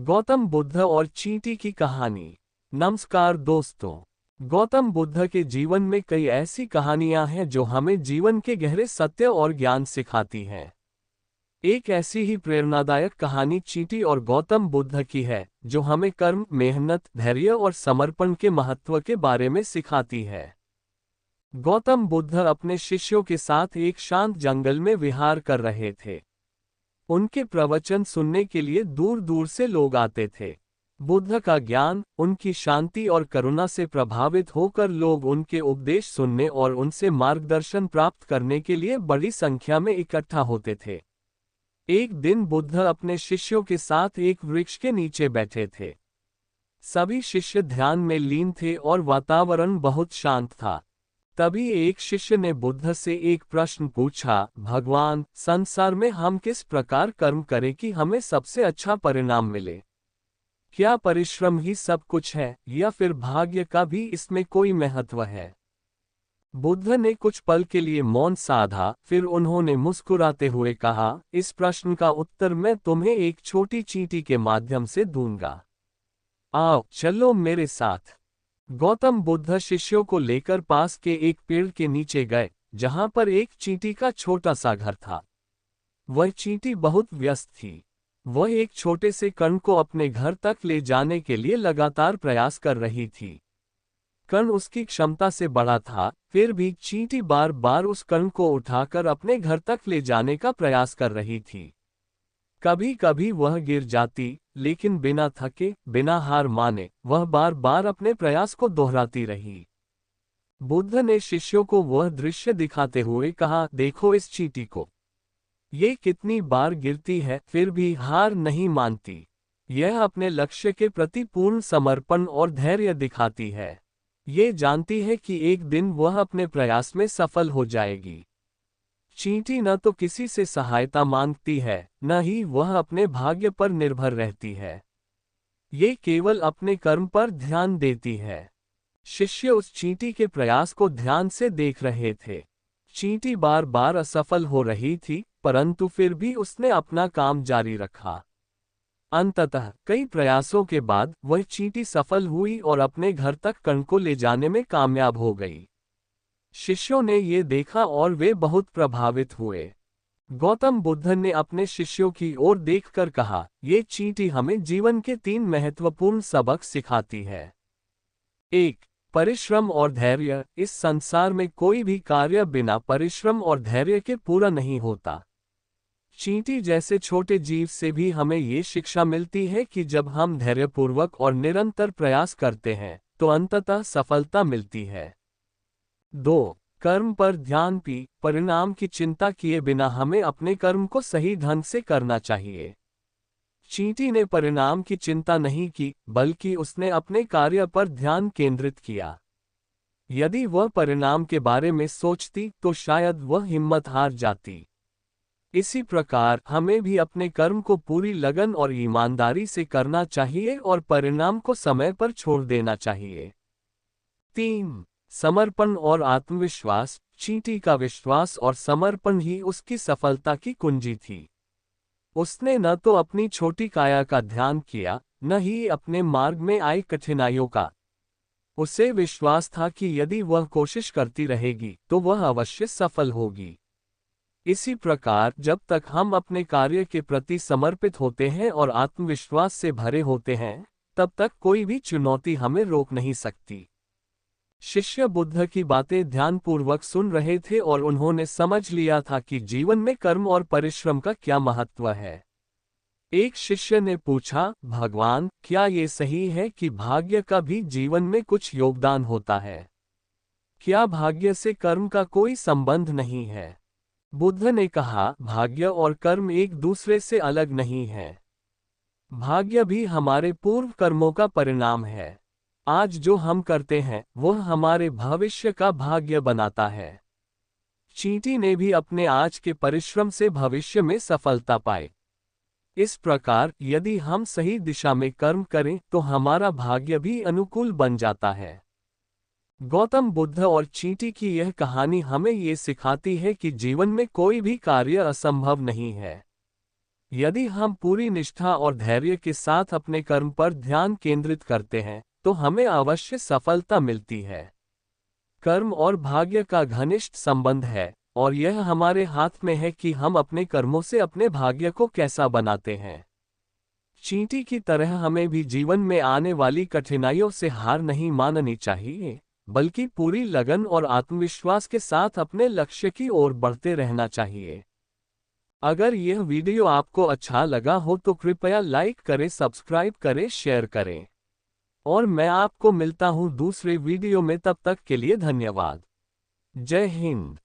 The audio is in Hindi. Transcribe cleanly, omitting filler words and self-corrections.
गौतम बुद्ध और चींटी की कहानी। नमस्कार दोस्तों। गौतम बुद्ध के जीवन में कई ऐसी कहानियां हैं जो हमें जीवन के गहरे सत्य और ज्ञान सिखाती हैं। एक ऐसी ही प्रेरणादायक कहानी चींटी और गौतम बुद्ध की है, जो हमें कर्म, मेहनत, धैर्य और समर्पण के महत्व के बारे में सिखाती है। गौतम बुद्ध अपने शिष्यों के साथ एक शांत जंगल में विहार कर रहे थे। उनके प्रवचन सुनने के लिए दूर दूर से लोग आते थे। बुद्ध का ज्ञान, उनकी शांति और करुणा से प्रभावित होकर लोग उनके उपदेश सुनने और उनसे मार्गदर्शन प्राप्त करने के लिए बड़ी संख्या में इकट्ठा होते थे। एक दिन बुद्ध अपने शिष्यों के साथ एक वृक्ष के नीचे बैठे थे। सभी शिष्य ध्यान में लीन थे और वातावरण बहुत शांत था। तभी एक शिष्य ने बुद्ध से एक प्रश्न पूछा, भगवान, संसार में हम किस प्रकार कर्म करें कि हमें सबसे अच्छा परिणाम मिले? क्या परिश्रम ही सब कुछ है, या फिर भाग्य का भी इसमें कोई महत्व है? बुद्ध ने कुछ पल के लिए मौन साधा, फिर उन्होंने मुस्कुराते हुए कहा, इस प्रश्न का उत्तर मैं तुम्हें एक छोटी चींटी के माध्यम से दूंगा। आओ, चलो मेरे साथ। गौतम बुद्ध शिष्यों को लेकर पास के एक पेड़ के नीचे गए, जहां पर एक चींटी का छोटा सा घर था। वह चींटी बहुत व्यस्त थी। वह एक छोटे से कण को अपने घर तक ले जाने के लिए लगातार प्रयास कर रही थी। कण उसकी क्षमता से बड़ा था, फिर भी चींटी बार बार उस कण को उठाकर अपने घर तक ले जाने का प्रयास कर रही थी। कभी कभी वह गिर जाती, लेकिन बिना थके, बिना हार माने, वह बार बार अपने प्रयास को दोहराती रही। बुद्ध ने शिष्यों को वह दृश्य दिखाते हुए कहा, देखो इस चींटी को। ये कितनी बार गिरती है, फिर भी हार नहीं मानती। यह अपने लक्ष्य के प्रति पूर्ण समर्पण और धैर्य दिखाती है। ये जानती है कि एक दिन वह अपने प्रयास में सफल हो जाएगी। चींटी न तो किसी से सहायता मांगती है, न ही वह अपने भाग्य पर निर्भर रहती है। ये केवल अपने कर्म पर ध्यान देती है। शिष्य उस चींटी के प्रयास को ध्यान से देख रहे थे। चींटी बार बार असफल हो रही थी, परंतु फिर भी उसने अपना काम जारी रखा। अंततः कई प्रयासों के बाद वह चींटी सफल हुई और अपने घर तक कण को ले जाने में कामयाब हो गई। शिष्यों ने ये देखा और वे बहुत प्रभावित हुए। गौतम बुद्ध ने अपने शिष्यों की ओर देखकर कहा, ये चींटी हमें जीवन के 3 महत्वपूर्ण सबक सिखाती है। 1. परिश्रम और धैर्य। इस संसार में कोई भी कार्य बिना परिश्रम और धैर्य के पूरा नहीं होता। चींटी जैसे छोटे जीव से भी हमें ये शिक्षा मिलती है कि जब हम धैर्यपूर्वक और निरंतर प्रयास करते हैं, तो अंततः सफलता मिलती है। 2. कर्म पर ध्यान। परिणाम की चिंता किए बिना हमें अपने कर्म को सही ढंग से करना चाहिए। चींटी ने परिणाम की चिंता नहीं की, बल्कि उसने अपने कार्य पर ध्यान केंद्रित किया। यदि वह परिणाम के बारे में सोचती तो शायद वह हिम्मत हार जाती। इसी प्रकार हमें भी अपने कर्म को पूरी लगन और ईमानदारी से करना चाहिए और परिणाम को समय पर छोड़ देना चाहिए। 3. समर्पण और आत्मविश्वास। चींटी का विश्वास और समर्पण ही उसकी सफलता की कुंजी थी। उसने न तो अपनी छोटी काया का ध्यान किया, न ही अपने मार्ग में आई कठिनाइयों का। उसे विश्वास था कि यदि वह कोशिश करती रहेगी तो वह अवश्य सफल होगी। इसी प्रकार जब तक हम अपने कार्य के प्रति समर्पित होते हैं और आत्मविश्वास से भरे होते हैं, तब तक कोई भी चुनौती हमें रोक नहीं सकती। शिष्य बुद्ध की बातें ध्यानपूर्वक सुन रहे थे और उन्होंने समझ लिया था कि जीवन में कर्म और परिश्रम का क्या महत्व है। एक शिष्य ने पूछा, भगवान, क्या ये सही है कि भाग्य का भी जीवन में कुछ योगदान होता है? क्या भाग्य से कर्म का कोई संबंध नहीं है? बुद्ध ने कहा, भाग्य और कर्म एक दूसरे से अलग नहीं है। भाग्य भी हमारे पूर्व कर्मों का परिणाम है। आज जो हम करते हैं वह हमारे भविष्य का भाग्य बनाता है। चींटी ने भी अपने आज के परिश्रम से भविष्य में सफलता पाई। इस प्रकार यदि हम सही दिशा में कर्म करें तो हमारा भाग्य भी अनुकूल बन जाता है। गौतम बुद्ध और चींटी की यह कहानी हमें ये सिखाती है कि जीवन में कोई भी कार्य असंभव नहीं है। यदि हम पूरी निष्ठा और धैर्य के साथ अपने कर्म पर ध्यान केंद्रित करते हैं, तो हमें अवश्य सफलता मिलती है। कर्म और भाग्य का घनिष्ठ संबंध है, और यह हमारे हाथ में है कि हम अपने कर्मों से अपने भाग्य को कैसा बनाते हैं। चींटी की तरह हमें भी जीवन में आने वाली कठिनाइयों से हार नहीं माननी चाहिए, बल्कि पूरी लगन और आत्मविश्वास के साथ अपने लक्ष्य की ओर बढ़ते रहना चाहिए। अगर यह वीडियो आपको अच्छा लगा हो तो कृपया लाइक करें, सब्सक्राइब करें, शेयर करें। और मैं आपको मिलता हूं दूसरे वीडियो में, तब तक के लिए धन्यवाद। जय हिंद।